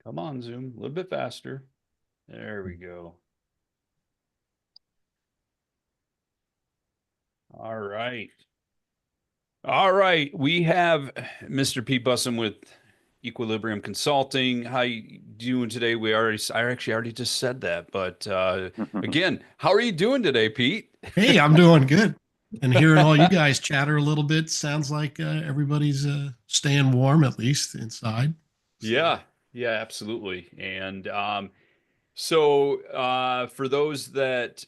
Come on, Zoom, a little bit faster. There we go. All right. All right. We have Mr. Pete Bussom with Equilibrium Consulting. How you doing today? I actually already just said that, but again, how are you doing today, Pete? Hey, I'm doing good. And hearing all you guys chatter a little bit sounds like everybody's staying warm, at least inside. So, Yeah, yeah, absolutely. And for those that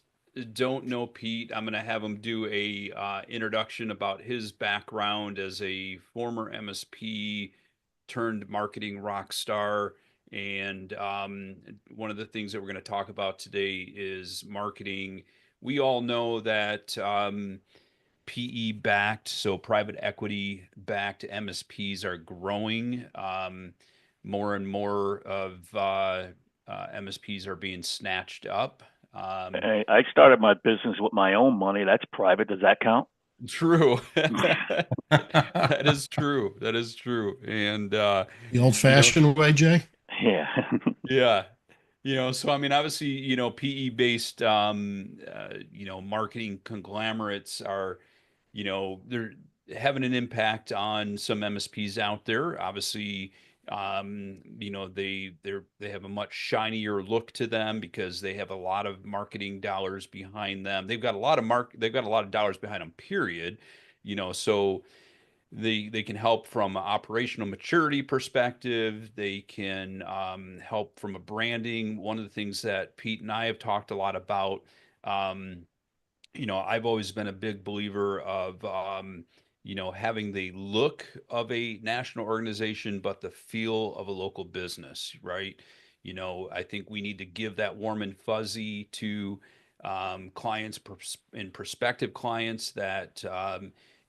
don't know Pete, I'm going to have him do a introduction about his background as a former MSP turned marketing rock star. And one of the things that we're going to talk about today is marketing. We all know that PE backed, so private equity backed MSPs are growing. More and more of MSPs are being snatched up. Um, Hey, I started my business with my own money. That's private. Does that count? True. That is true. That is true. And the old you know, fashioned way, Jay? Yeah. yeah. So I mean, obviously, PE based marketing conglomerates are, they're having an impact on some MSPs out there. Obviously, they have a much shinier look to them because they have a lot of marketing dollars behind them. They've got a lot of dollars behind them, period. So they can help from an operational maturity perspective. They can help from a branding. One of the things that Pete and I have talked a lot about, um, I've always been a big believer of, having the look of a national organization, but the feel of a local business, right? I think we need to give that warm and fuzzy to clients and prospective clients that,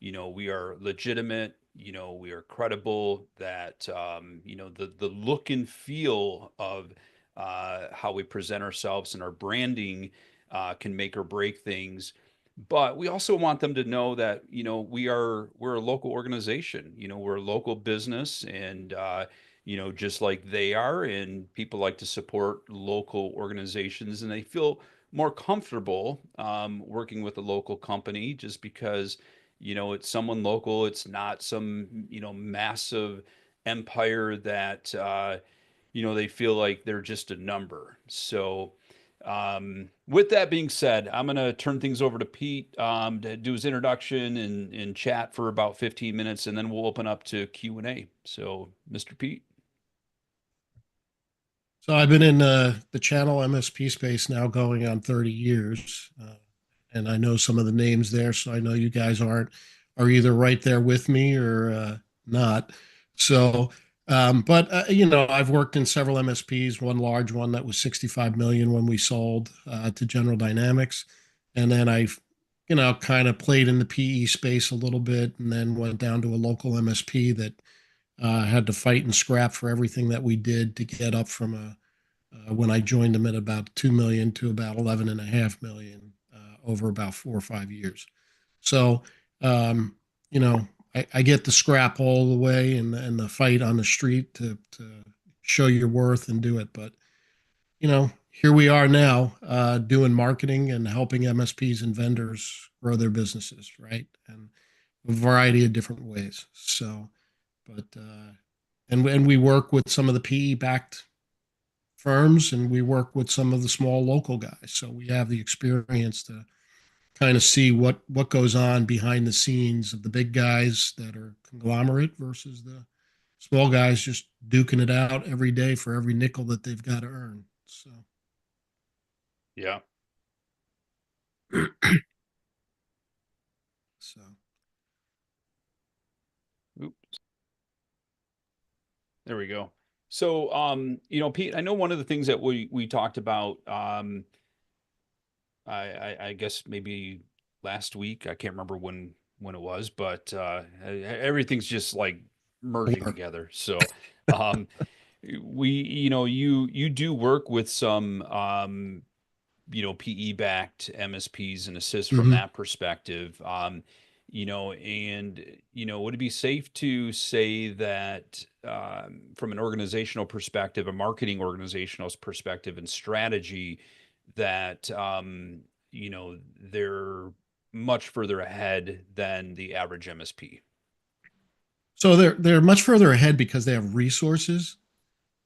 we are legitimate, we are credible, that, the look and feel of how we present ourselves and our branding can make or break things. But we also want them to know that, we're a local organization, we're a local business, and just like they are, and people like to support local organizations, and they feel more comfortable working with a local company just because, it's someone local. It's not some, massive empire that they feel like they're just a number. So, with that being said, I'm going to turn things over to Pete to do his introduction and chat for about 15 minutes, and then we'll open up to Q&A. So, Mr. Pete. So, I've been in the channel MSP space now going on 30 years. And I know some of the names there. So, I know you guys are either right there with me or not. So, I've worked in several MSPs, one large one that was 65 million when we sold to General Dynamics. And then I've, kind of played in the PE space a little bit and then went down to a local MSP that had to fight and scrap for everything that we did to get up from when I joined them at about 2 million to about 11.5 million over about 4 or 5 years. So, um, you know, I get the scrap all the way and the fight on the street to show your worth and do it. But, here we are now doing marketing and helping MSPs and vendors grow their businesses, right? And a variety of different ways. So, and we work with some of the PE backed firms and we work with some of the small local guys. So we have the experience to kind of see what goes on behind the scenes of the big guys that are conglomerate versus the small guys just duking it out every day for every nickel that they've got to earn. So Yeah. so Oops. There we go. So, Pete, I know one of the things that we talked about, I guess maybe last week. I can't remember when it was, but everything's just like merging together. So, um, you do work with some PE backed MSPs and assist from mhm. that perspective. And would it be safe to say that from an organizational perspective, a marketing organizational perspective and strategy, that they're much further ahead than the average MSP? So they're much further ahead because they have resources,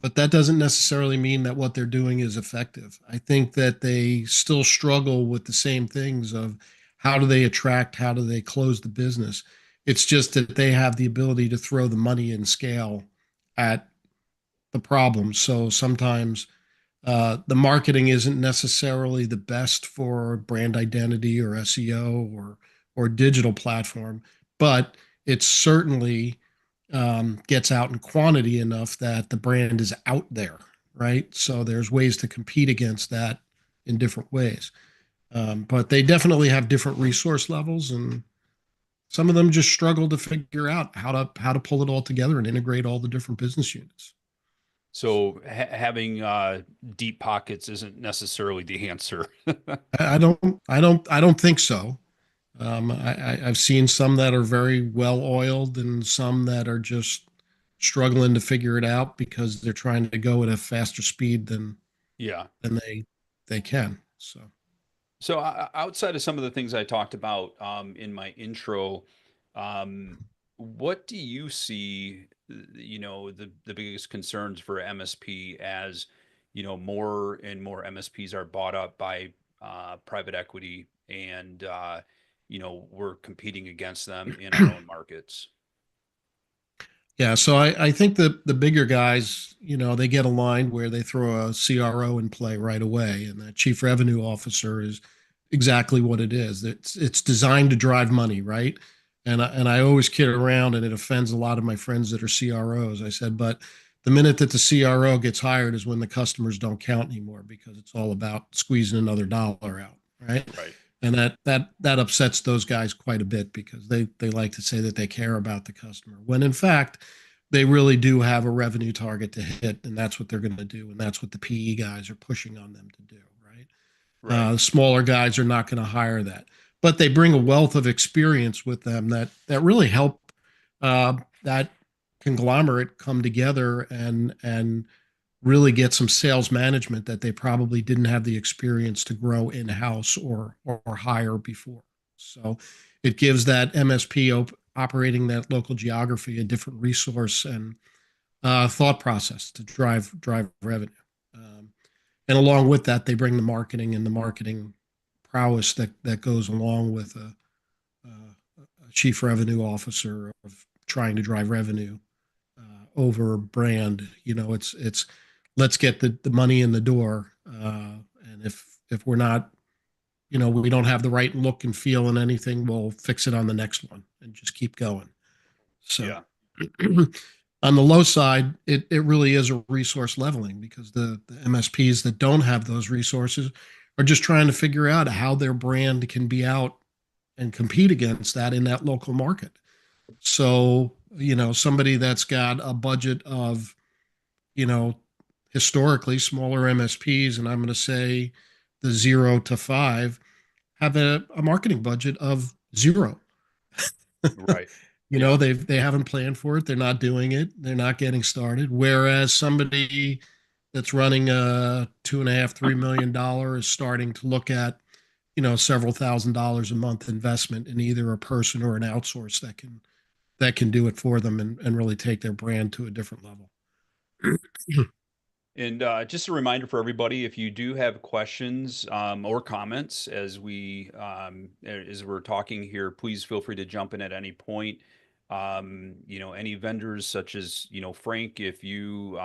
but that doesn't necessarily mean that what they're doing is effective. I think that they still struggle with the same things of how do they attract, how do they close the business. It's just that they have the ability to throw the money and scale at the problem. So sometimes the marketing isn't necessarily the best for brand identity or SEO or digital platform, but it certainly gets out in quantity enough that the brand is out there, right? So there's ways to compete against that in different ways. But they definitely have different resource levels, and some of them just struggle to figure out how to pull it all together and integrate all the different business units. So having deep pockets isn't necessarily the answer. I don't think so. I've seen some that are very well oiled and some that are just struggling to figure it out because they're trying to go at a faster speed Yeah. than they can. So So outside of some of the things I talked about in my intro, what do you see, the biggest concerns for MSP as, more and more MSPs are bought up by private equity and, we're competing against them in our own markets? yeah, so I think the bigger guys, they get aligned where they throw a CRO in play right away, and that chief revenue officer is exactly what it is. It's designed to drive money, right? And I always kid around, and it offends a lot of my friends that are CROs. I said, but the minute that the CRO gets hired is when the customers don't count anymore because it's all about squeezing another dollar out, right? Right. And that upsets those guys quite a bit because they like to say that they care about the customer when in fact they really do have a revenue target to hit, and that's what they're going to do, and that's what the PE guys are pushing on them to do, right? Right. Smaller guys are not going to hire that, but they bring a wealth of experience with them that really help that conglomerate come together and really get some sales management that they probably didn't have the experience to grow in house or hire before. So it gives that MSP operating that local geography a different resource and thought process to drive revenue. And along with that, they bring the marketing and the marketing prowess that goes along with a chief revenue officer of trying to drive revenue over brand. It's let's get the money in the door, and if we're not, we don't have the right look and feel in anything, we'll fix it on the next one and just keep going. So Yeah. on the low side, it really is a resource leveling because the MSPs that don't have those resources are just trying to figure out how their brand can be out and compete against that in that local market. So, somebody that's got a budget of, you know, historically smaller MSPs, and I'm going to say the 0 to 5, have a marketing budget of zero. Right. Yeah. They haven't planned for it. They're not doing it. They're not getting started. Whereas somebody that's running a $2.5, $3 million is starting to look at, several $1,000s a month investment in either a person or an outsource that can do it for them and really take their brand to a different level. And just a reminder for everybody, if you do have questions or comments as we're talking here, please feel free to jump in at any point. Any vendors such as Frank, if you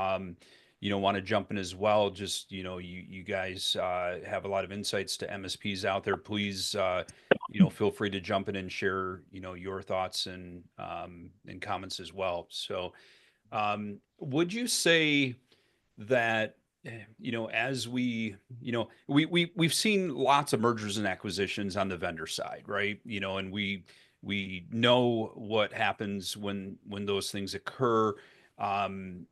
want to jump in as well, just you guys have a lot of insights to MSPs out there. Please feel free to jump in and share your thoughts and comments as well. So, would you say that as we've seen lots of mergers and acquisitions on the vendor side, right? And we know what happens when those things occur, and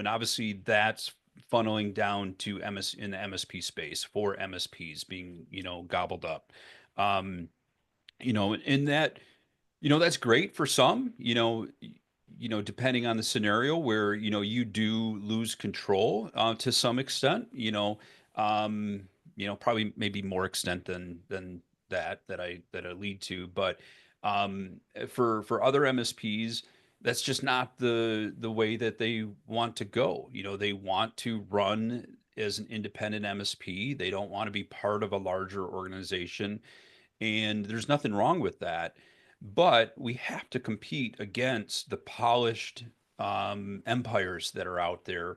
obviously that's funneling down to MS in the MSP space for MSPs being gobbled up. um in that, that's great for some, depending on the scenario where, you do lose control to some extent, um, probably maybe more extent than that I lead to. But for other MSPs, that's just not the way that they want to go. They want to run as an independent MSP. They don't want to be part of a larger organization, and there's nothing wrong with that. But we have to compete against the polished empires that are out there.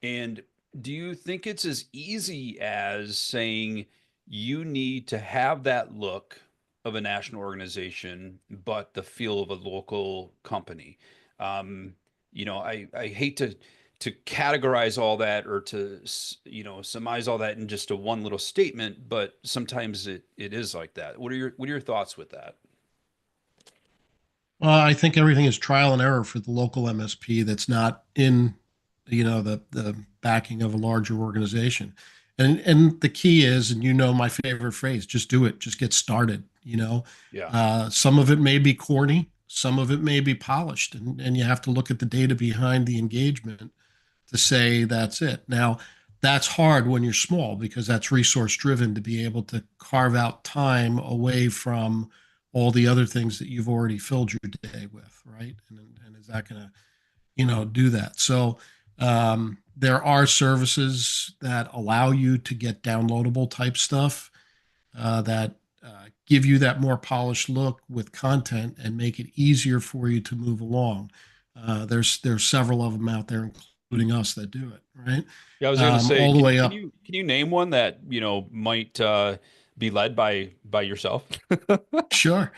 And do you think it's as easy as saying you need to have that look of a national organization, but the feel of a local company? Um, I hate to categorize all that, or to surmise all that in just a one little statement, but sometimes it is like that. What are your thoughts with that? Well, I think everything is trial and error for the local MSP that's not in, the backing of a larger organization. And the key is, and my favorite phrase, just do it, just get started. Yeah. Some of it may be corny, some of it may be polished, and you have to look at the data behind the engagement to say that's it. Now, that's hard when you're small because that's resource driven to be able to carve out time away from all the other things that you've already filled your day with, right? And is that going to, do that? So there are services that allow you to get downloadable type stuff that give you that more polished look with content and make it easier for you to move along. There's several of them out there, including us, that do it, right? Yeah, I was going to say, All the can way can up. you can you name one that, might be led by yourself? Sure.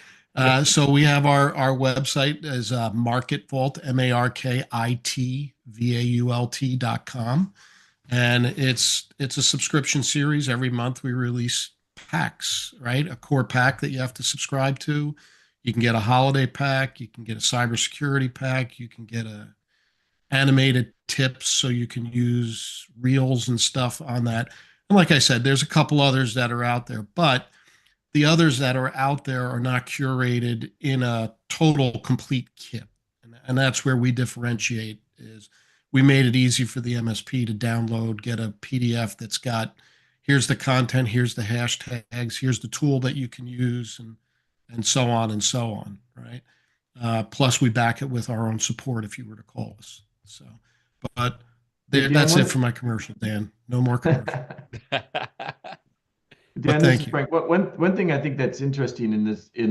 So we have our website is Market Vault, MarketVault.com. And it's a subscription series. Every month we release packs, right? A core pack that you have to subscribe to. You can get a holiday pack, you can get a cybersecurity pack, you can get a animated tips so you can use reels and stuff on that. And like I said, there's a couple others that are out there, but the others that are out there are not curated in a total complete kit. And that's where we differentiate is we made it easy for the MSP to download, get a PDF that's got here's the content, here's the hashtags, here's the tool that you can use, and so on and so on, right? Plus, we back it with our own support if you were to call us. So, but Yeah, Dan, that's it for my commercial, Dan. No more commercial. But Dan, this thank is you. Frank. One thing I think that's interesting in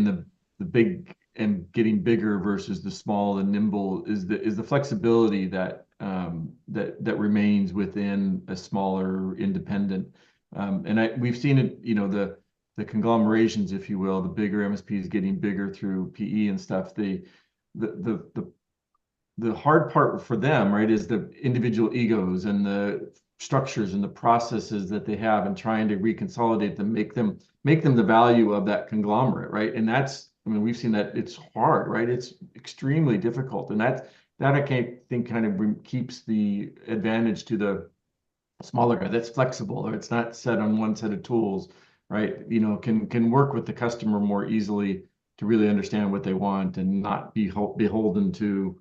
the big and getting bigger versus the small and nimble is the flexibility that remains within a smaller independent. And we've seen it, the conglomerations, if you will, the bigger MSPs getting bigger through PE and stuff. The the hard part for them, right, is the individual egos and the structures and the processes that they have, and trying to reconsolidate them, make them the value of that conglomerate, right? And that's, I mean, we've seen that it's hard, right? It's extremely difficult, and that I can't think kind of keeps the advantage to the smaller guy that's flexible, or it's not set on one set of tools, right? Can work with the customer more easily to really understand what they want and not be beholden to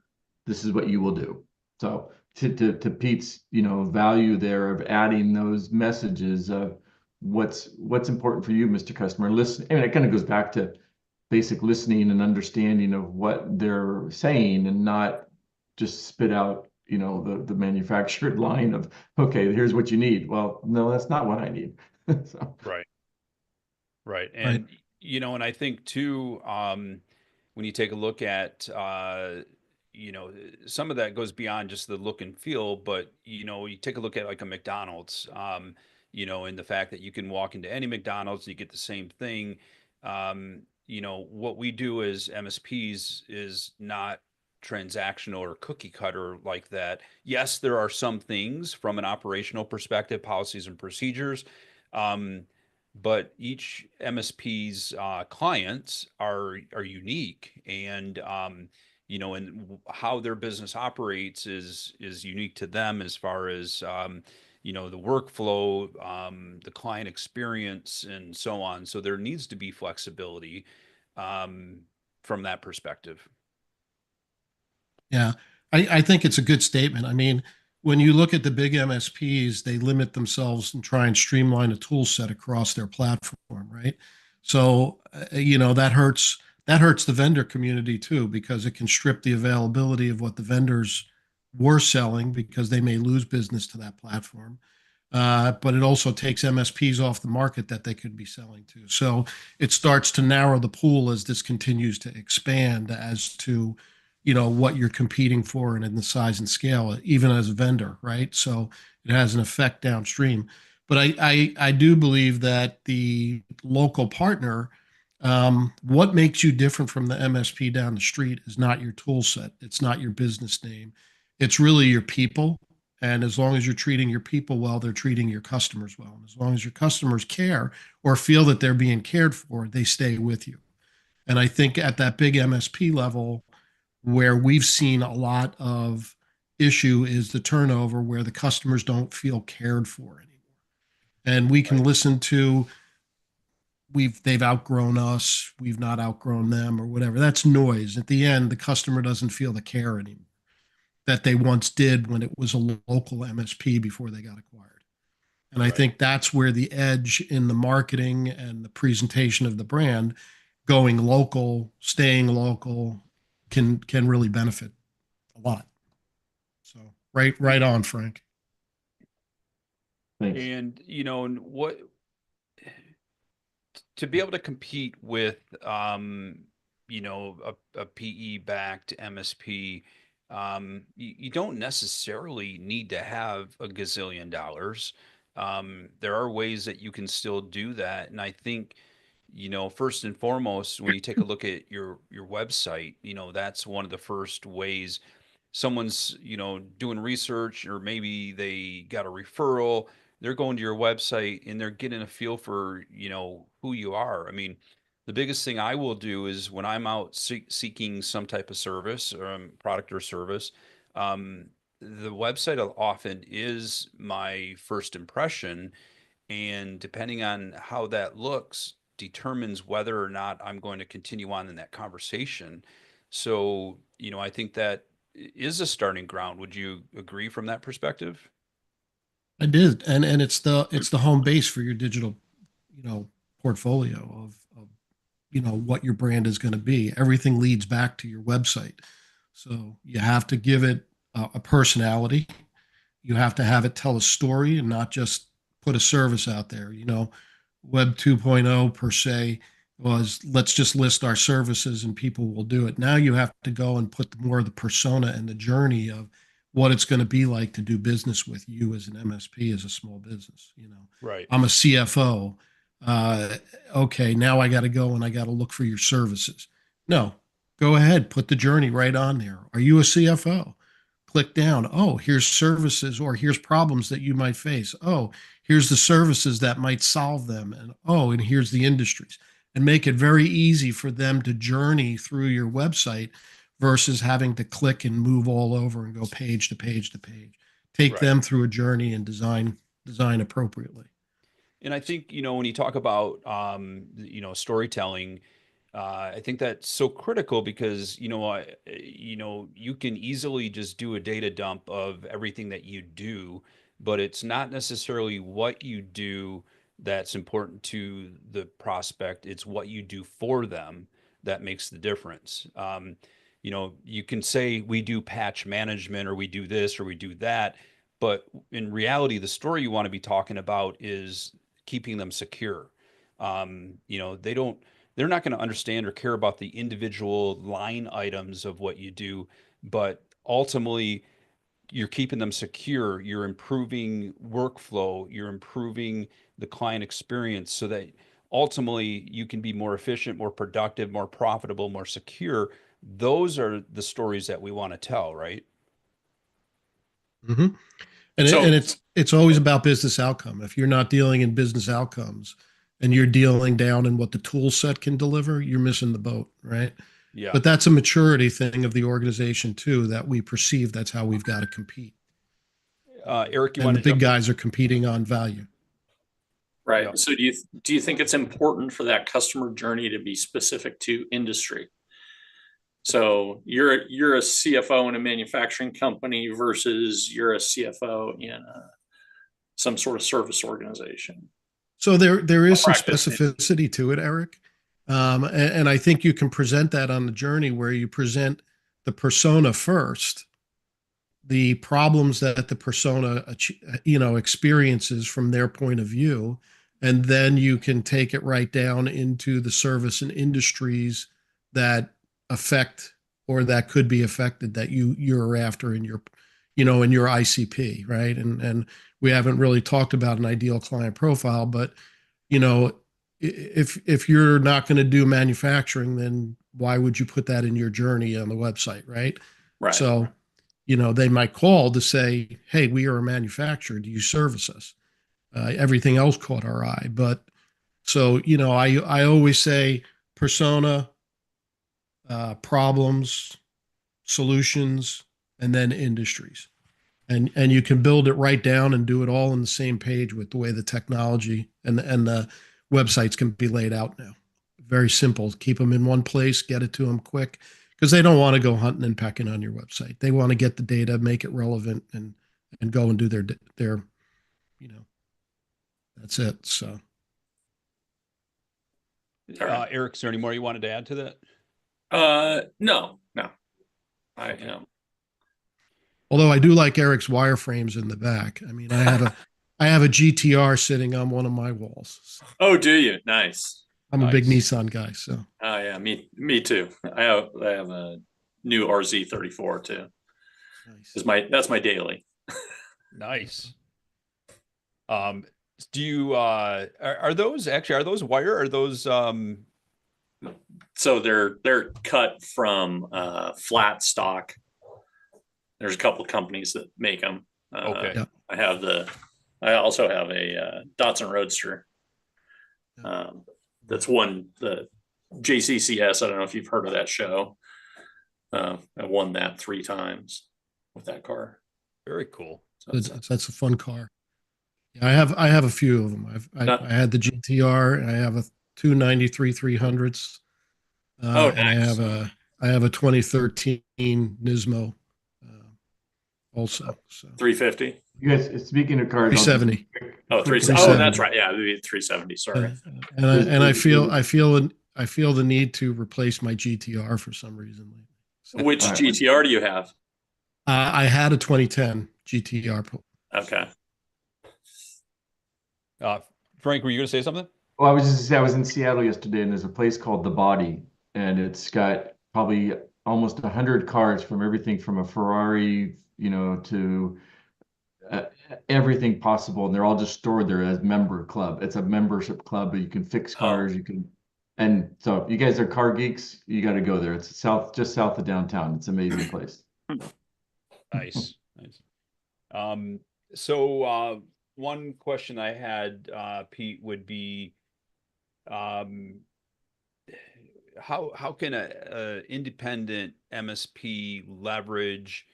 this is what you will do. So to Pete's, value there of adding those messages of what's important for you, Mr. Customer. Listen, I mean, it kind of goes back to basic listening and understanding of what they're saying, and not just spit out, the manufactured line of, okay, here's what you need. Well, no, that's not what I need. So, Right. Right. Right. And I think too, when you take a look at, some of that goes beyond just the look and feel, but, you take a look at like a McDonald's, and the fact that you can walk into any McDonald's and you get the same thing. What we do as MSPs is not transactional or cookie cutter like that. Yes, there are some things from an operational perspective, policies and procedures. Um, but each MSP's clients are unique, and and how their business operates is unique to them as far as the workflow, the client experience, and so on. So there needs to be flexibility. from that perspective. Yeah, I think it's a good statement. I mean, when you look at the big MSPs, they limit themselves and try and streamline a tool set across their platform, right? So, that hurts the vendor community too, because it can strip the availability of what the vendors were selling because they may lose business to that platform. But it also takes MSPs off the market that they could be selling to. So it starts to narrow the pool as this continues to expand as to, what you're competing for and in the size and scale, even as a vendor, right? So it has an effect downstream. But I do believe that the local partner, what makes you different from the MSP down the street is not your tool set. It's not your business name. It's really your people. And as long as you're treating your people well, they're treating your customers well. And as long as your customers care or feel that they're being cared for, they stay with you. And I think at that big MSP level, where we've seen a lot of issue is the turnover where the customers don't feel cared for anymore. And we can Right. listen to they've outgrown us, we've not outgrown them or whatever. That's noise. At the end, the customer doesn't feel the care anymore that they once did when it was a local MSP before they got acquired. And I Right. think that's where the edge in the marketing and the presentation of the brand going local, staying local can really benefit a lot. So right on, Frank. Thanks. And what to be able to compete with a PE backed MSP, you don't necessarily need to have a gazillion dollars. There are ways that you can still do that. And I think, first and foremost, when you take a look at your website, that's one of the first ways someone's, doing research, or maybe they got a referral, they're going to your website and they're getting a feel for, who you are. I mean, the biggest thing I will do is when I'm out seeking some type of service or product or service, um, the website often is my first impression, and depending on how that looks determines whether or not I'm going to continue on in that conversation. So, I think that is a starting ground. Would you agree from that perspective? I did, and it's the home base for your digital, portfolio of what your brand is going to be. Everything leads back to your website, so you have to give it a personality. You have to have it tell a story and not just put a service out there. Web 2.0 per se was let's just list our services and people will do it. Now you have to go and put more of the persona and the journey of what it's going to be like to do business with you as an MSP, as a small business. Right. I'm a CFO. Okay, now I got to go and I got to look for your services. No, go ahead, put the journey right on there. Are you a CFO? Click down. Oh, here's services or here's problems that you might face. Oh, here's the services that might solve them. And here's the industries. And make it very easy for them to journey through your website versus having to click and move all over and go page to page to page. Take Right. them through a journey and design appropriately. And I think, when you talk about, storytelling, I think that's so critical because, you can easily just do a data dump of everything that you do, but it's not necessarily what you do that's important to the prospect. It's what you do for them that makes the difference. You can say we do patch management or we do this or we do that, but in reality, the story you want to be talking about is keeping them secure. They're not going to understand or care about the individual line items of what you do, but ultimately you're keeping them secure. You're improving workflow. You're improving the client experience so that ultimately you can be more efficient, more productive, more profitable, more secure. Those are the stories that we want to tell, right? Mm-hmm. And So, it's always about business outcome. If you're not dealing in business outcomes and you're dealing down in what the tool set can deliver, you're missing the boat, right? yeah. But that's a maturity thing of the organization too, that we perceive that's how we've got to compete. Eric, you And want the to big jump in? guys are competing on value. Right. Yep. So do you think it's important for that customer journey to be specific to industry? So you're a CFO in a manufacturing company versus you're a CFO in some sort of service organization. So there is some Practice. specificity to it, Eric. And I think you can present that on the journey where you present the persona first, the problems that the persona experiences from their point of view, and then you can take it right down into the service and industries that affect or that could be affected that you're after in your in your ICP, right? And we haven't really talked about an ideal client profile, but you know if you're not going to do manufacturing, then why would you put that in your journey on the website, right? Right. So they might call to say, hey, we are a manufacturer. Do you service us? Everything else caught our eye. But so, I always say persona, problems, solutions, and then industries. And you can build it right down and do it all on the same page with the way the technology and the websites can be laid out now. Very simple. Keep them in one place, get it to them quick, because they don't want to go hunting and pecking on your website. They want to get the data, make it relevant, and go and do their that's it. So Eric, is there any more you wanted to add to that? No. I am. Although I do like Eric's wireframes in the back. I mean, I have a GTR sitting on one of my walls. So Oh, do you? Nice. I'm a big Nissan guy, so. Oh yeah, me too. I have a new RZ34 too. Nice. That's my daily. Nice. Do you are those wire? Are those So they're cut from flat stock. There's a couple of companies that make them. Okay. Yeah. I also have a Datsun Roadster. That's the JCCS. I don't know if you've heard of that show. I won that 3 times with that car. Very cool. So That's a fun car. Yeah, I have a few of them. I had the GTR, and I have a 293 300s. Nice. And I have a 2013 Nismo also. So 350. You guys, speaking of cars, 370. Oh, 370. Oh, that's right. Yeah, 370. Sorry. And I feel the need to replace my GTR for some reason. So, Which GTR do you have? I had a 2010 GTR. Okay. Frank, were you going to say something? Well, I was just I was in Seattle yesterday, and there's a place called The Body, and it's got probably almost 100 cars from everything from a Ferrari, to everything possible, and they're all just stored there as member club. It's a membership club, but you can fix cars, and so if you guys are car geeks, you got to go there. It's just south of downtown. It's an amazing place. Nice. So one question I had, Pete, would be, how can a independent MSP leverage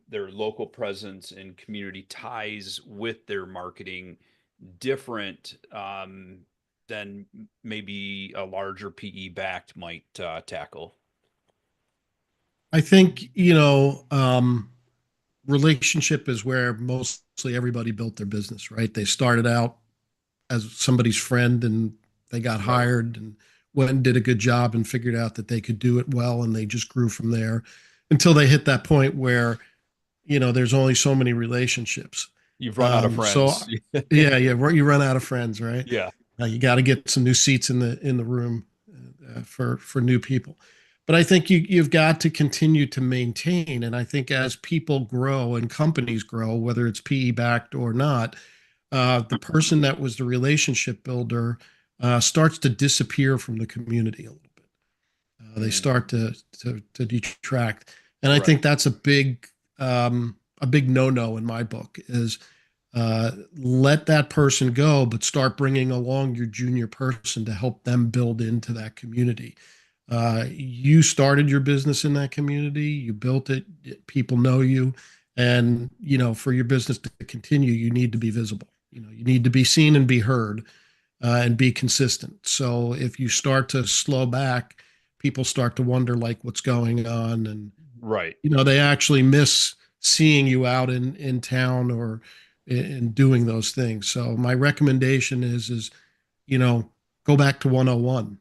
their local presence and community ties with their marketing different than maybe a larger PE backed might tackle? I think, relationship is where mostly everybody built their business, right? They started out as somebody's friend, and they got hired and went and did a good job and figured out that they could do it well, and they just grew from there until they hit that point where, there's only so many relationships. You've run out of friends. So yeah, you run out of friends, right? Yeah. You got to get some new seats in the room for new people. But I think you've got to continue to maintain. And I think as people grow and companies grow, whether it's PE backed or not, the person that was the relationship builder starts to disappear from the community a little bit. They start to detract, and I think that's a big no-no in my book. Is let that person go, but start bringing along your junior person to help them build into that community. You started your business in that community, you built it, people know you, and for your business to continue, you need to be visible. You need to be seen and be heard, and be consistent. So if you start to slow back, people start to wonder like what's going on, and Right. they actually miss seeing you out in town or in doing those things. So my recommendation is you know go back to 101.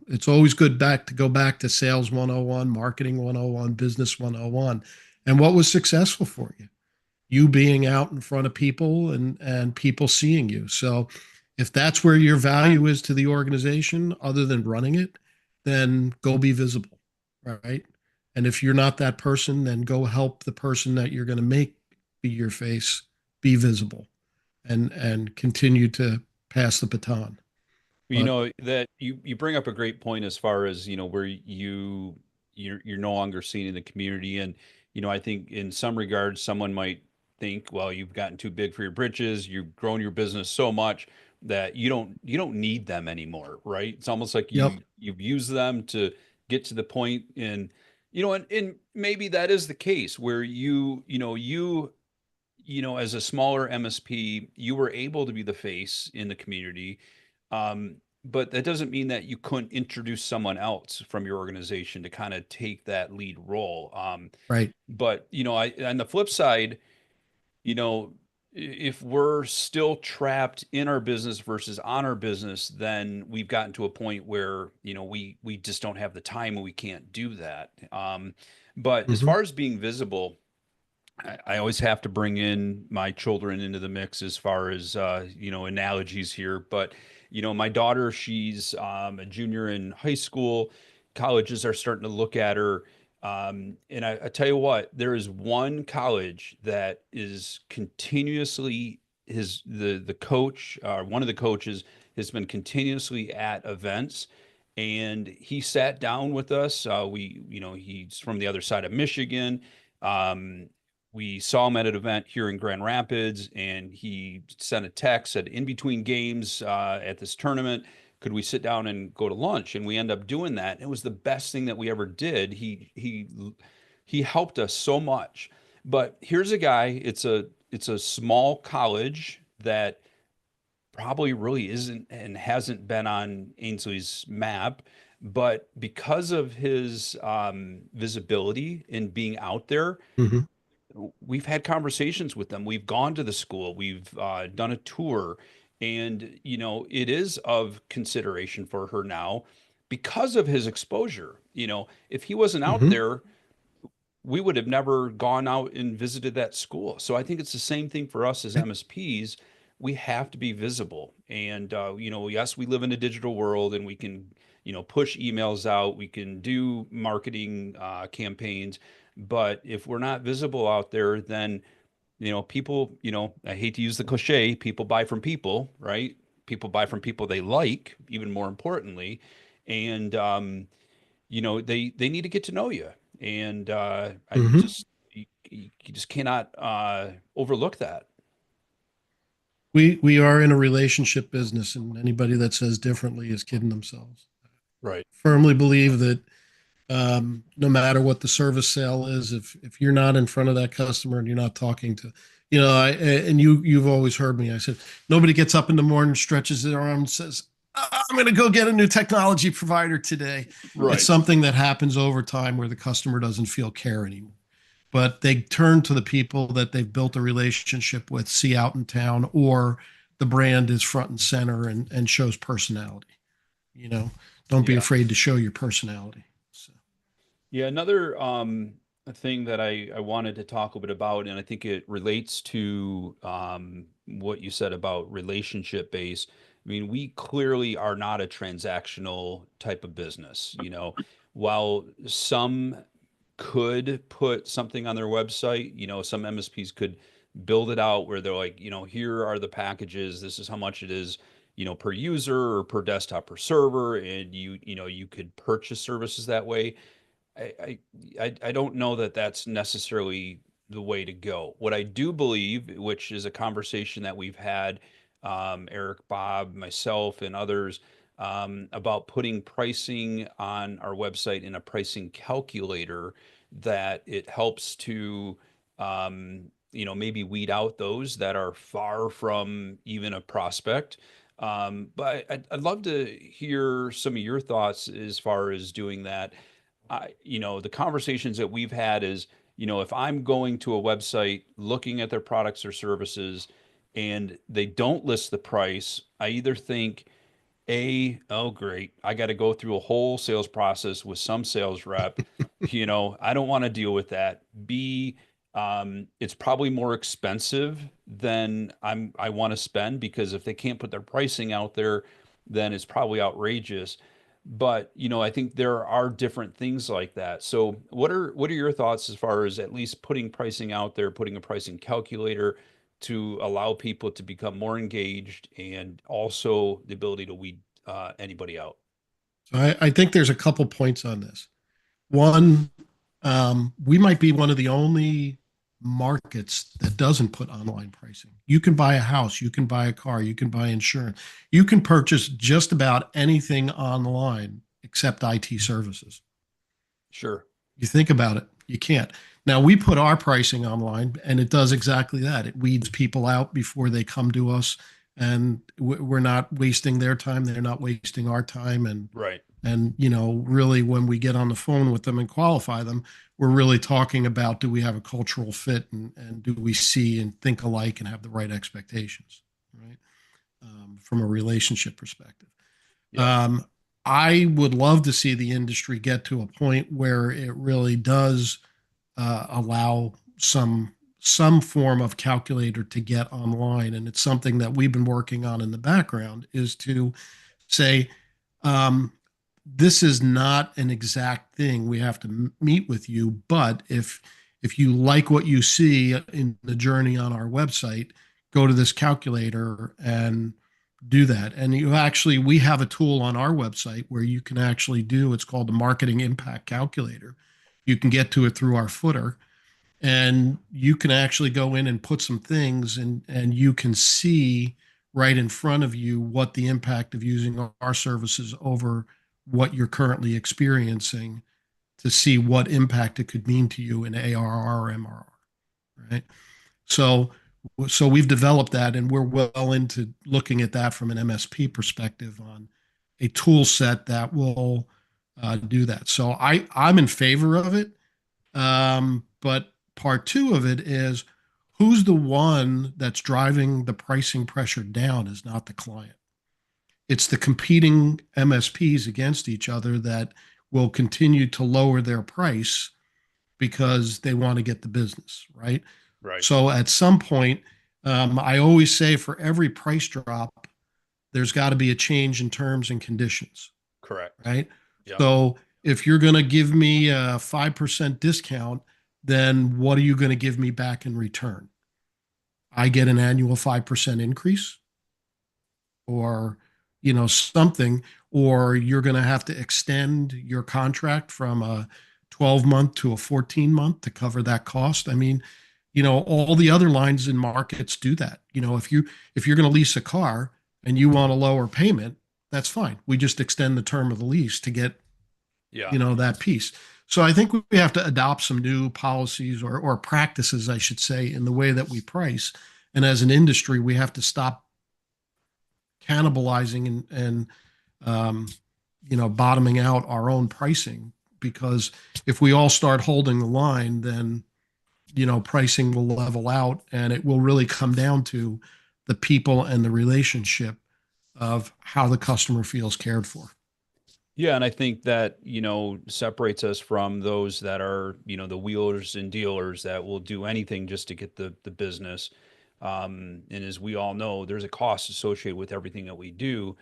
It's always good back to go back to sales 101, marketing 101, business 101. And what was successful for you? You being out in front of people and people seeing you. So if that's where your value is to the organization other than running it, then go be visible, right? And if you're not that person, then go help the person that you're going to make be your face be visible, and continue to pass the baton. You But know that you bring up a great point as far as where you're no longer seen in the community, and I think in some regards someone might think, well, you've gotten too big for your britches, you've grown your business so much that you don't need them anymore, right? It's almost like yep. you've used them to get to the point, and and maybe that is the case where as a smaller MSP, you were able to be the face in the community. But that doesn't mean that you couldn't introduce someone else from your organization to kind of take that lead role. Right. But on the flip side, you know, if we're still trapped in our business versus on our business, then we've gotten to a point where, we just don't have the time and we can't do that. But as Hmm. far as being visible, I always have to bring in my children into the mix as far as analogies here. But my daughter, she's a junior in high school. Colleges are starting to look at her, and I tell you what, there is one college that is continuously the coach, one of the coaches, has been continuously at events. And he sat down with us. He's from the other side of Michigan. Um, we saw him at an event here in Grand Rapids, and he sent a text, said, in between games at this tournament, could we sit down and go to lunch? And we end up doing that. It was the best thing that we ever did. He helped us so much. But here's a guy. It's a small college that probably really isn't and hasn't been on Ainsley's map. But because of his visibility and being out there, Hmm. we've had conversations with them. We've gone to the school. We've done a tour, and it is of consideration for her now because of his exposure. If he wasn't out Hmm. there, we would have never gone out and visited that school. So I think it's the same thing for us as MSPs. We have to be visible, and yes, we live in a digital world, and we can push emails out. We can do marketing campaigns, but if we're not visible out there, then people, I hate to use the cliche, people buy from people, right? People buy from people they like, even more importantly. And they need to get to know you. And I Hmm. just you just cannot overlook that. We are in a relationship business, and anybody that says differently is kidding themselves. Right. Firmly believe that no matter what the service sale is, if you're not in front of that customer and you're not talking to, and you've always heard me. I said nobody gets up in the morning, stretches their arm, and says, "I'm going to go get a new technology provider today." It's Right. something that happens over time where the customer doesn't feel care anymore. But they turn to the people that they've built a relationship with, see out in town, or the brand is front and center and shows personality. You know, don't be Yeah. afraid to show your personality. So. Yeah, another thing that I wanted to talk a bit about, and I think it relates to what you said about relationship based. I mean, we clearly are not a transactional type of business. While some could put something on their website, some MSPs could build it out where they're like, here are the packages, this is how much it is, per user or per desktop per server, and you could purchase services that way. I don't know that that's necessarily the way to go. What I do believe, which is a conversation that we've had, Eric, Bob, myself, and others, about putting pricing on our website in a pricing calculator, that it helps to maybe weed out those that are far from even a prospect. But I'd love to hear some of your thoughts as far as doing that. The conversations that we've had is, if I'm going to a website looking at their products or services and they don't list the price, I either think, oh, great, I got to go through a whole sales process with some sales rep. I don't want to deal with that. B, it's probably more expensive than I want to spend, because if they can't put their pricing out there, then it's probably outrageous. But, I think there are different things like that. So what are your thoughts as far as at least putting pricing out there, putting a pricing calculator to allow people to become more engaged, and also the ability to weed anybody out? So I think there's a couple points on this. One, we might be one of the only markets that doesn't put online pricing. You can buy a house, you can buy a car, you can buy insurance, you can purchase just about anything online except IT services. Sure. You think about it, you can't. Now, we put our pricing online and it does exactly that. It weeds people out before they come to us, and we're not wasting their time. They're not wasting our time. Right. And, really, when we get on the phone with them and qualify them, we're really talking about, do we have a cultural fit, and do we see and think alike and have the right expectations, right? From a relationship perspective. Yeah. I would love to see the industry get to a point where it really does allow some form of calculator to get online, and it's something that we've been working on in the background, is to say, um, this is not an exact thing. We have to meet with you, but if you like what you see in the journey on our website, go to this calculator and do that. And we have a tool on our website where you can actually do, it's called the Marketing Impact Calculator. You can get to it through our footer, and you can actually go in and put some things, and you can see right in front of you what the impact of using our services over what you're currently experiencing, to see what impact it could mean to you in ARR or MRR, right? So so we've developed that, and we're well into looking at that from an MSP perspective on a tool set that will do that. So I'm in favor of it. But part two of it is, who's the one that's driving the pricing pressure down is not the client. It's the competing MSPs against each other that will continue to lower their price because they want to get the business, right? Right. So at some point, I always say, for every price drop, there's got to be a change in terms and conditions, Correct. right? Yep. So if you're going to give me a 5% discount, then what are you going to give me back in return? I get an annual 5% increase, or, something, or you're going to have to extend your contract from a 12-month to a 14-month to cover that cost. I mean, all the other lines in markets do that. If you're going to lease a car and you want a lower payment, that's fine. We just extend the term of the lease to get, Yeah. that piece. So I think we have to adopt some new policies, or practices, I should say, in the way that we price. And as an industry, we have to stop cannibalizing and bottoming out our own pricing, because if we all start holding the line, then pricing will level out, and it will really come down to the people and the relationship of how the customer feels cared for. Yeah, and I think that, separates us from those that are, the wheelers and dealers that will do anything just to get the business. And as we all know, there's a cost associated with everything that we do.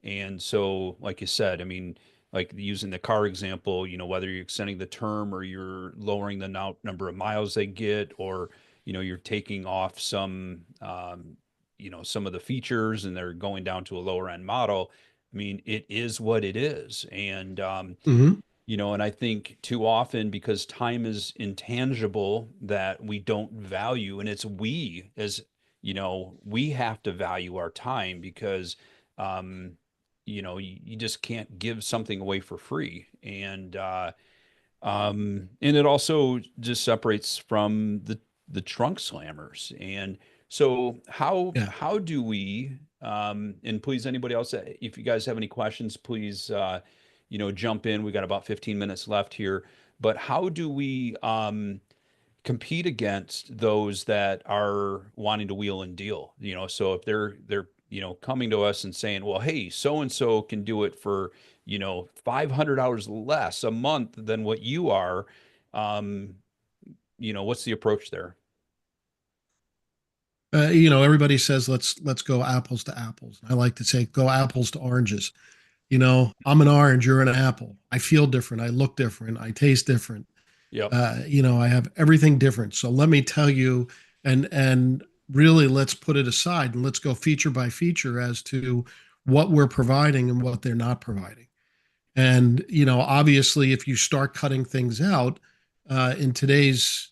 And so, like you said, I mean, like using the car example, whether you're extending the term or you're lowering the number of miles they get, or, you're taking off some of the features and they're going down to a lower end model. I mean, it is what it is. And, Mm-hmm. and I think too often, because time is intangible, that we don't value, and it's we as, we have to value our time, because, you just can't give something away for free. And it also just separates from the trunk slammers. And so Yeah. how do we and please, anybody else, if you guys have any questions, please jump in. We got about 15 minutes left here. But how do we compete against those that are wanting to wheel and deal? So if they're coming to us and saying, well, hey, so and so can do it for $500 less a month than what you are. um what's the approach there? Everybody says let's go apples to apples. I like to say go apples to oranges. I'm an orange, you're an apple. I feel different, I look different, I taste different. Yep. I have everything different. So let me tell you, and really let's put it aside and let's go feature by feature as to what we're providing and what they're not providing. And obviously, if you start cutting things out in today's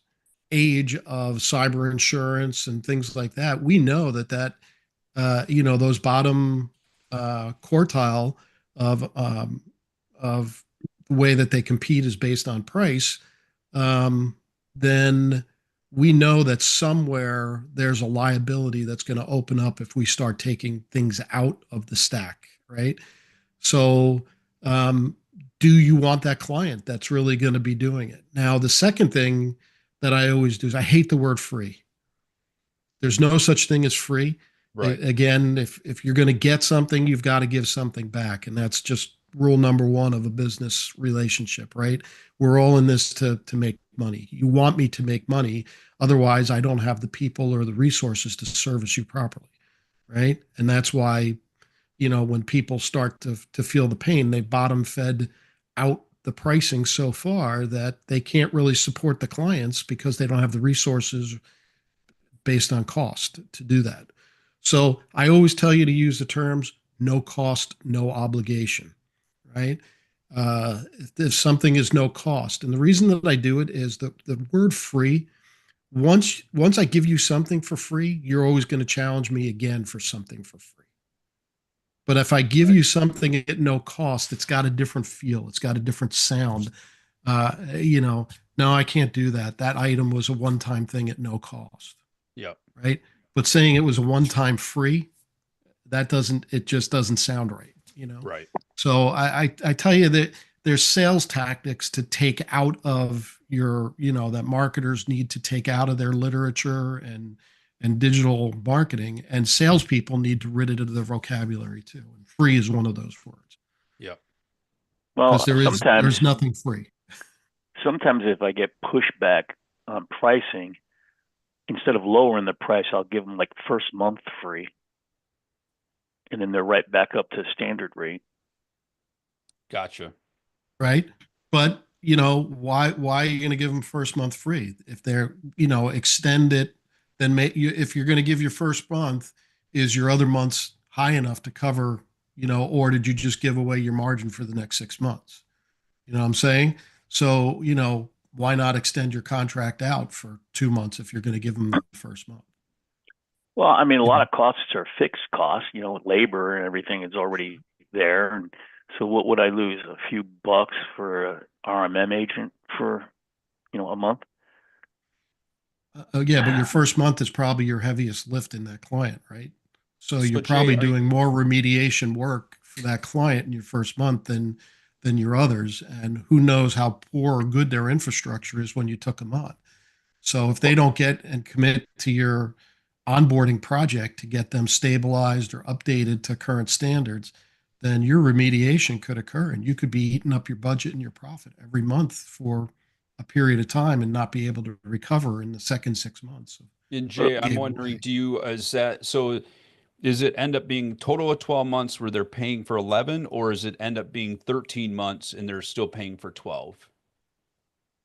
age of cyber insurance and things like that, we know that those bottom quartile of the way that they compete is based on price. Then we know that somewhere there's a liability that's going to open up if we start taking things out of the stack, right? So, um, do you want that client that's really going to be doing it? Now, the second thing that I always do is I hate the word free. There's no such thing as free. Right. Again, if you're going to get something, you've got to give something back, and that's just rule number one of a business relationship, right? We're all in this to make money. You want me to make money, otherwise, I don't have the people or the resources to service you properly, right? And that's why when people start to feel the pain, they bottom fed out the pricing so far that they can't really support the clients because they don't have the resources based on cost to do that. So I always tell you to use the terms no cost, no obligation, right? If something is no cost, and the reason that I do it is the word free. Once I give you something for free, you're always going to challenge me again for something for free. But if I give you something at no cost, it's got a different feel. It's got a different sound. No, I can't do that. That item was a one-time thing at no cost, Yep. right? But saying it was a one-time free, it just doesn't sound right. Right. So I tell you that there's sales tactics to take out of that marketers need to take out of their literature and digital marketing, and salespeople need to rid it of their vocabulary too. And free is one of those words. Yep. Well, Because there's nothing free. Sometimes if I get pushback on pricing, instead of lowering the price, I'll give them like first month free, and then they're right back up to standard rate. Gotcha. Right. But why are you going to give them first month free? If they're, extend it, then if you're going to give your first month, is your other months high enough to cover, or did you just give away your margin for the next 6 months? You know what I'm saying? So, why not extend your contract out for 2 months if you're going to give them the first month? Well, I mean, a lot of costs are fixed costs, labor and everything is already there. And so what would I lose? A few bucks for a RMM agent for, a month? Yeah, but your first month is probably your heaviest lift in that client, right? So So you're Jay, probably doing more remediation work for that client in your first month than your others. And who knows how poor or good their infrastructure is when you took them on. So if they don't get and commit to your onboarding project to get them stabilized or updated to current standards, then your remediation could occur and you could be eating up your budget and your profit every month for a period of time and not be able to recover in the second 6 months. and Jay, I'm Gave wondering, away. is it end up being total of 12 months where they're paying for 11, or is it end up being 13 months and they're still paying for 12?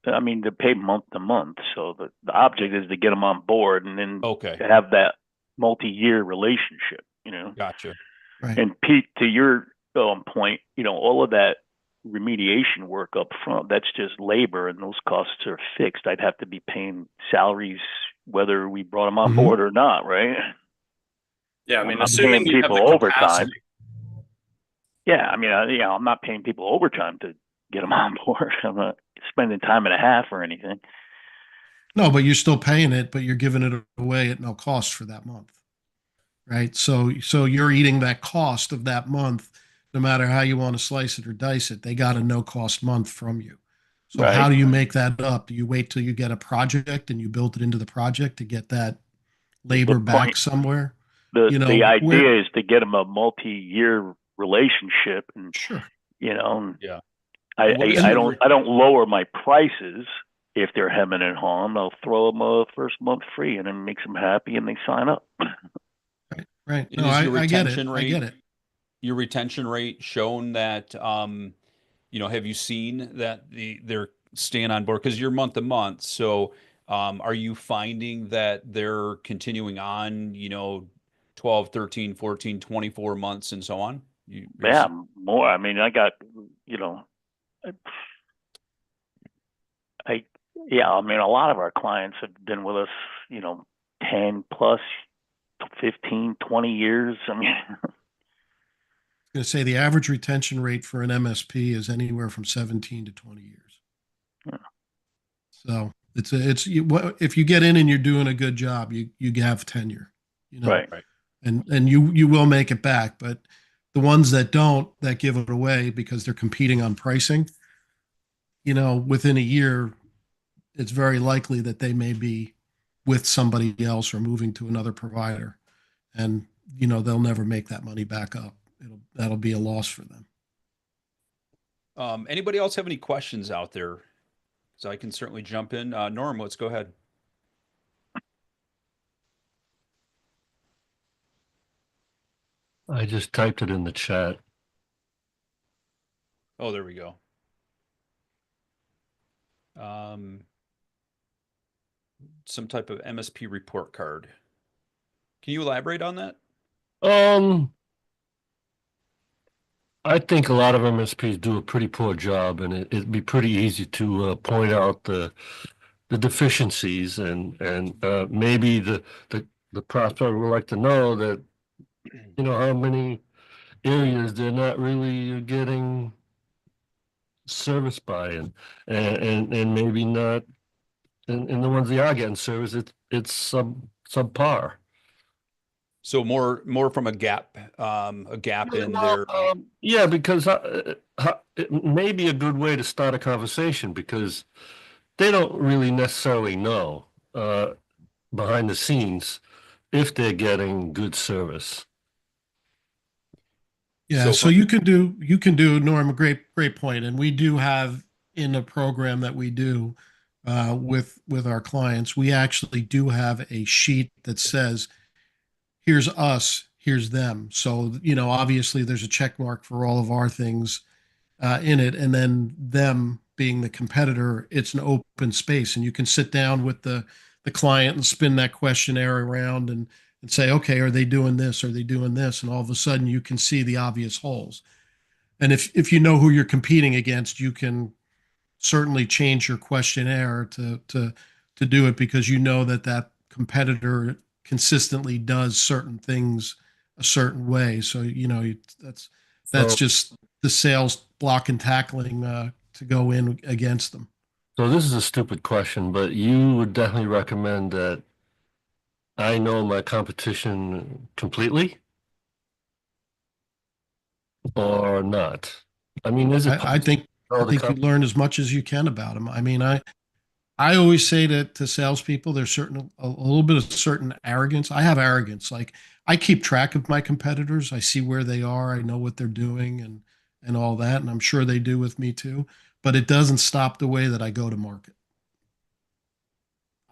I mean, they're paid month to month. So the object is to get them on board and then Okay. to have that multi-year relationship. Gotcha. Right. And Pete, to your point, all of that remediation work up front, that's just labor and those costs are fixed. I'd have to be paying salaries whether we brought them on board or not, right? Yeah, I mean, I'm assuming paying you have people the overtime. capacity. Yeah, I mean, I'm not paying people overtime to get them on board. I'm not spending time and a half or anything. No, but you're still paying it, but you're giving it away at no cost for that month, right? So you're eating that cost of that month, no matter how you want to slice it or dice it. They got a no cost month from you. So how Right. do you make that up? Do you wait till you get a project and you build it into the project to get that The labor back point, somewhere? the Where idea is to get them a multi-year relationship, and sure. you know, Yeah. I, And what I, is I And your don't I don't lower my prices if they're hemming and hawing. I'll throw them a first month free, and it makes them happy, and they sign up. right, right. and No, is your I get it. retention I get rate it. shown that have you seen that they're staying on board because you're month to month? So are you finding that they're continuing on, 12, 13, 14, 24 months and so on? Yeah, more. I mean, I got, you know, I yeah. I mean, a lot of our clients have been with us, 10 plus, 15, 20 years. I mean, Going to say the average retention rate for an MSP is anywhere from 17 to 20 years. So if you get in and you're doing a good job, you have tenure, right. Right. and you will make it back. But the ones that don't, that give it away because they're competing on pricing, within a year, it's very likely that they may be with somebody else or moving to another provider, and they'll never make that money back up. That'll be a loss for them. Anybody else have any questions out there? So I can certainly jump in. Norm, let's go ahead. I just typed it in the chat. Oh, there we go. Some type of MSP report card. Can you elaborate on that? Um, I think a lot of MSPs do a pretty poor job, and it'd be pretty easy to point out the deficiencies, and maybe the prospect would like to know that how many areas they're not really getting service by, and maybe not, and the ones they are getting service, it's subpar. So more from a gap in Well, their. yeah, because it may be a good way to start a conversation because they don't really necessarily know uh, behind the scenes if they're getting good service. Yeah, So so from you can do Norm, a great point, and we do have in a program that we do with our clients, we actually do have a sheet that says, "Here's us, here's them." So obviously, there's a check mark for all of our things in it, and then them being the competitor, it's an open space, and you can sit down with the client and spin that questionnaire around and say, okay, are they doing this? Are they doing this? And all of a sudden, you can see the obvious holes. And if you know who you're competing against, you can certainly change your questionnaire to do it because you know that competitor consistently does certain things a certain way. So that's So, just the sales block and tackling to go in against them. so this is a stupid question, but you would definitely recommend that I know my competition completely or not? I mean, is it I possible think to I know the think you learn as much as you can about them. I mean, I always say to salespeople, there's a little bit of certain arrogance. I have arrogance. Like I keep track of my competitors. I see where they are. I know what they're doing and all that. And I'm sure they do with me too. But it doesn't stop the way that I go to market.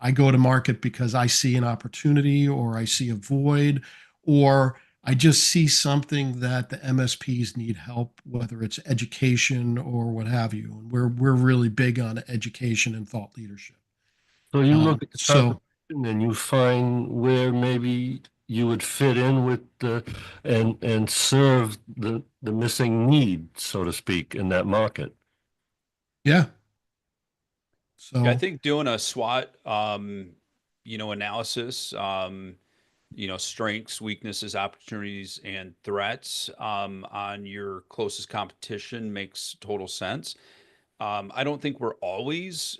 I go to market because I see an opportunity or I see a void or I just see something that the MSPs need help, whether it's education or what have you. And we're really big on education and thought leadership. So you look at the So competition and you find where maybe you would fit in with and serve the missing need, so to speak, in that market. yeah, Yeah, I so think doing a SWOT, analysis, strengths, weaknesses, opportunities, and threats on your closest competition makes total sense. I don't think we're always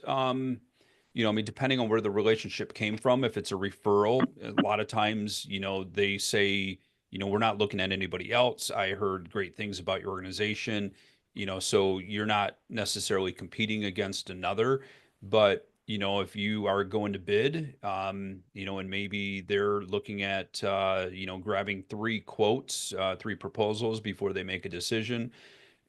I mean, depending on where the relationship came from, if it's a referral, a lot of times, they say, we're not looking at anybody else. I heard great things about your organization, so you're not necessarily competing against another. But, if you are going to bid, and maybe they're looking at, grabbing three quotes, three proposals before they make a decision,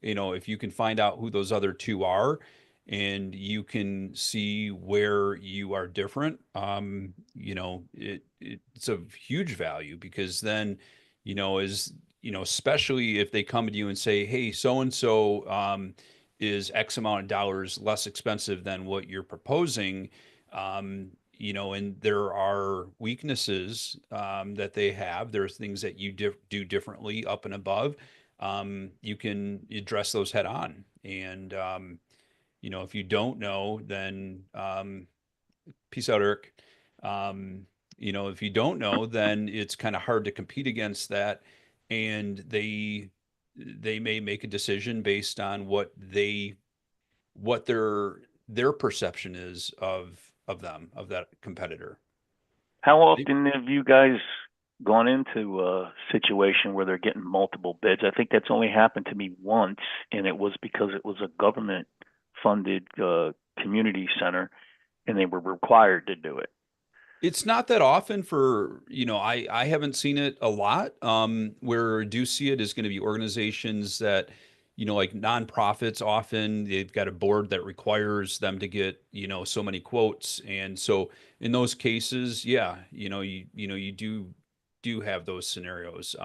if you can find out who those other two are and you can see where you are different, it's of huge value because then, especially if they come to you and say, hey, so and so is X amount of dollars less expensive than what you're proposing. And there are weaknesses that they have. There's things that you do differently up and above. You can address those head on. And, if you don't know, then peace out, Eric. If you don't know, then it's kind of hard to compete against that. And they may make a decision based on what their perception is of them, of that competitor. How often have you guys gone into a situation where they're getting multiple bids? I think that's only happened to me once, and it was because it was a government funded community center and they were required to do it. It's not that often for, I haven't seen it a lot. Where I do see it is going to be organizations that, like nonprofits, often they've got a board that requires them to get, so many quotes. And so in those cases, yeah, you do have those scenarios.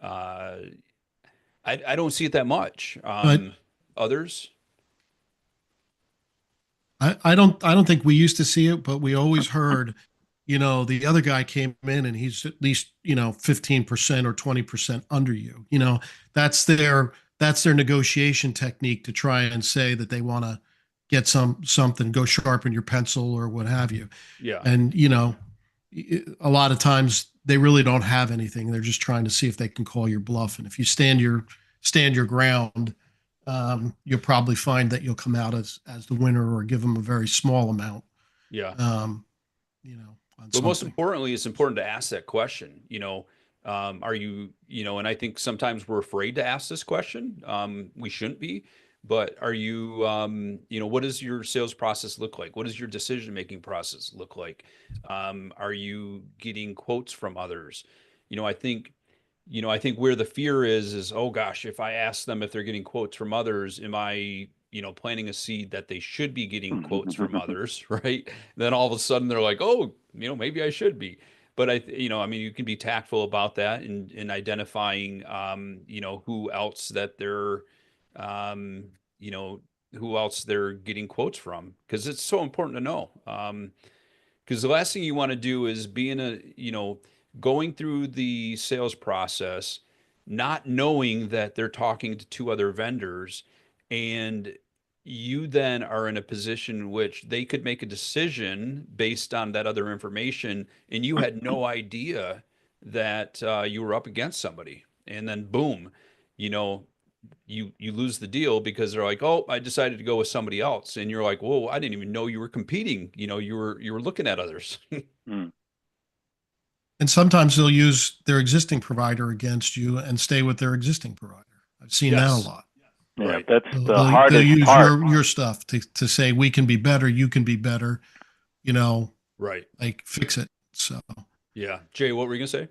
I don't see it that much. But Others? I don't think we used to see it, but we always heard, the other guy came in and he's at least, 15% or 20% under you. That's their negotiation technique to try and say that they want to get something, go sharpen your pencil or what have you. Yeah. And, a lot of times they really don't have anything. They're just trying to see if they can call your bluff. And if you stand your ground, you'll probably find that you'll come out as the winner or give them a very small amount. Yeah. But most importantly, it's important to ask that question. Are you, and I think sometimes we're afraid to ask this question. We shouldn't be, but are you, what does your sales process look like? What does your decision-making process look like? Are you getting quotes from others? I think where the fear is, oh gosh, if I ask them if they're getting quotes from others, am I, planting a seed that they should be getting quotes from others, right? Then all of a sudden they're like, oh, maybe I should be. But I mean, you can be tactful about that and identifying, who else that they're, who else they're getting quotes from, because it's so important to know. Because the last thing you want to do is be in a, going through the sales process, not knowing that they're talking to two other vendors, and you then are in a position in which they could make a decision based on that other information, and you had no idea that you were up against somebody, and then boom, you lose the deal because they're like, oh, I decided to go with somebody else, and you're like, whoa, I didn't even know you were competing. You were looking at others. And sometimes they'll use their existing provider against you and stay with their existing provider. I've seen that a lot. Yeah, Right. that's So the hardest they'll use part. your stuff to say we can be better, you can be better, Right. like fix it. So Yeah. Jay, what were you gonna say?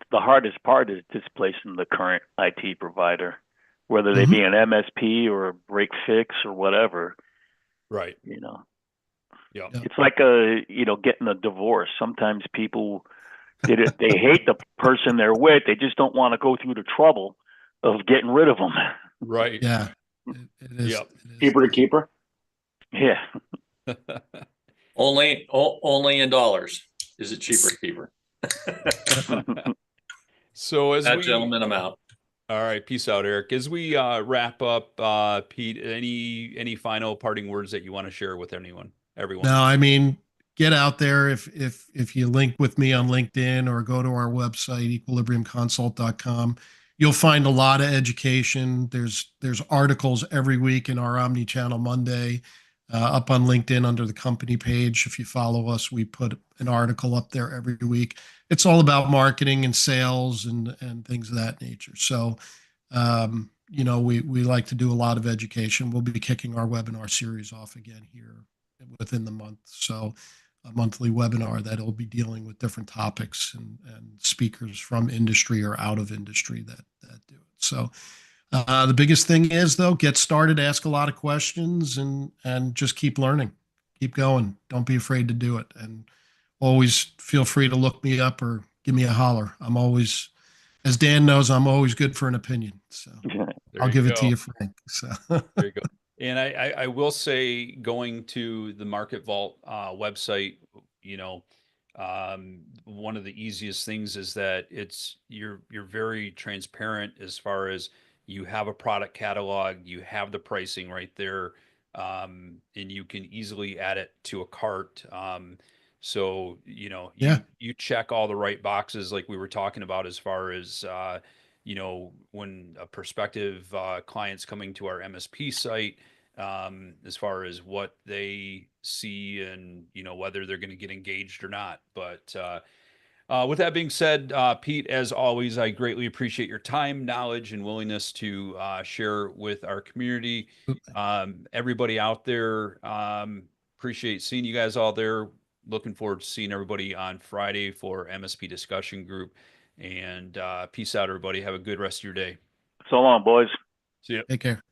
The hardest part is displacing the current IT provider, whether they Mhm. be an MSP or a break fix or whatever. Right. Yeah. Yeah. It's like getting a divorce. Sometimes people they hate the person they're with. They just don't want to go through the trouble of getting rid of them. Right. yeah, it is. Yep. It is. Keeper to keeper. Yeah. Only in dollars is it cheaper to keeper. So as That we, gentleman, I'm out. all right, peace out, Eric. As we wrap up, Pete, any final parting words that you want to share with everyone? No, I mean, get out there. If you link with me on LinkedIn or go to our website, equilibriumconsult.com, you'll find a lot of education. There's articles every week in our Omnichannel Monday. up on LinkedIn under the company page. If you follow us, we put an article up there every week. It's all about marketing and sales and things of that nature. So, we like to do a lot of education. We'll be kicking our webinar series off again here within the month. So, a monthly webinar that'll be dealing with different topics and speakers from industry or out of industry that do it. So, the biggest thing is though, get started, ask a lot of questions, and just keep learning, keep going. Don't be afraid to do it, and always feel free to look me up or give me a holler. I'm always, as Dan knows, I'm always good for an opinion. So I'll give it to you, Frank. So there you go. And I will say, going to the Market Vault website, one of the easiest things is that you're very transparent as far as you have a product catalog, you have the pricing right there, and you can easily add it to a cart. So yeah, you check all the right boxes like we were talking about as far as when a prospective client's coming to our MSP site, as far as what they see and whether they're going to get engaged or not. But with that being said, Pete, as always, I greatly appreciate your time, knowledge, and willingness to share with our community. Everybody out there, appreciate seeing you guys all there. Looking forward to seeing everybody on Friday for MSP discussion group. And peace out, everybody. Have a good rest of your day. So long, boys. See ya. take care.